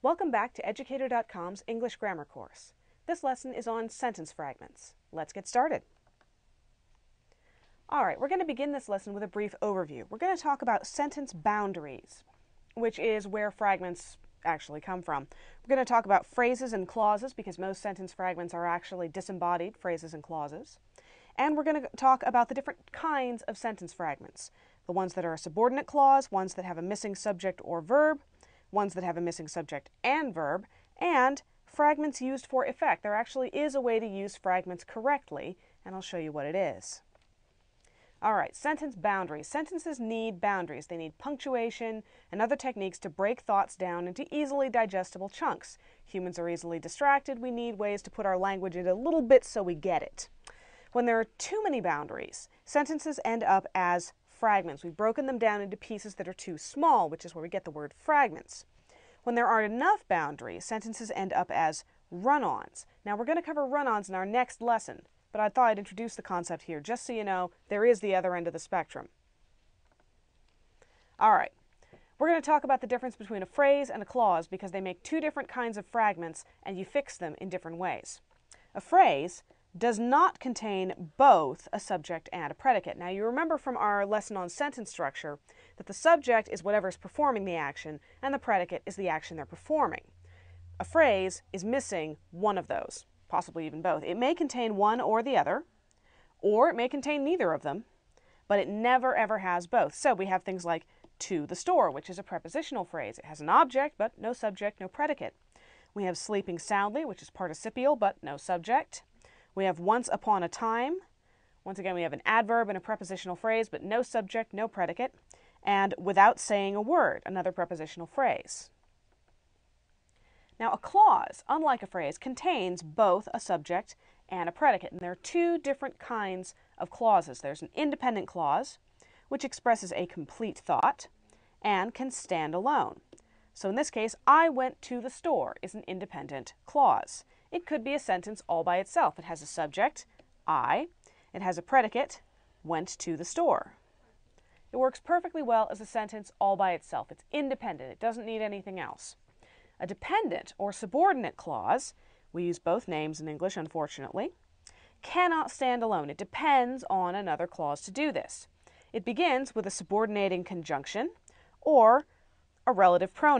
Welcome back to Educator.com's English grammar course. This lesson is on sentence fragments. Let's get started. Alright, we're going to begin this lesson with a brief overview. We're going to talk about sentence boundaries, which is where fragments actually come from. We're going to talk about phrases and clauses because most sentence fragments are actually disembodied phrases and clauses. And we're going to talk about the different kinds of sentence fragments. The ones that are a subordinate clause, ones that have a missing subject or verb, ones that have a missing subject and verb, and fragments used for effect. There actually is a way to use fragments correctly, and I'll show you what it is. All right, sentence boundaries. Sentences need boundaries. They need punctuation and other techniques to break thoughts down into easily digestible chunks. Humans are easily distracted. We need ways to put our language in a little bit so we get it. When there are too many boundaries, sentences end up as fragments. We've broken them down into pieces that are too small, which is where we get the word fragments. When there aren't enough boundaries, sentences end up as run-ons. Now we're going to cover run-ons in our next lesson, but I thought I'd introduce the concept here just so you know there is the other end of the spectrum. All right, we're going to talk about the difference between a phrase and a clause because they make two different kinds of fragments and you fix them in different ways. A phrase does not contain both a subject and a predicate. Now you remember from our lesson on sentence structure that the subject is whatever is performing the action and the predicate is the action they're performing. A phrase is missing one of those, possibly even both. It may contain one or the other, or it may contain neither of them, but it never ever has both. So we have things like to the store, which is a prepositional phrase. It has an object, but no subject, no predicate. We have sleeping soundly, which is participial, but no subject. We have once upon a time. Once again, we have an adverb and a prepositional phrase, but no subject, no predicate. And without saying a word, another prepositional phrase. Now, a clause, unlike a phrase, contains both a subject and a predicate. And there are two different kinds of clauses. There's an independent clause, which expresses a complete thought and can stand alone. So in this case, I went to the store is an independent clause. It could be a sentence all by itself. It has a subject, I. It has a predicate, went to the store. It works perfectly well as a sentence all by itself. It's independent. It doesn't need anything else. A dependent or subordinate clause, we use both names in English, unfortunately, cannot stand alone. It depends on another clause to do this. It begins with a subordinating conjunction or a relative pronoun.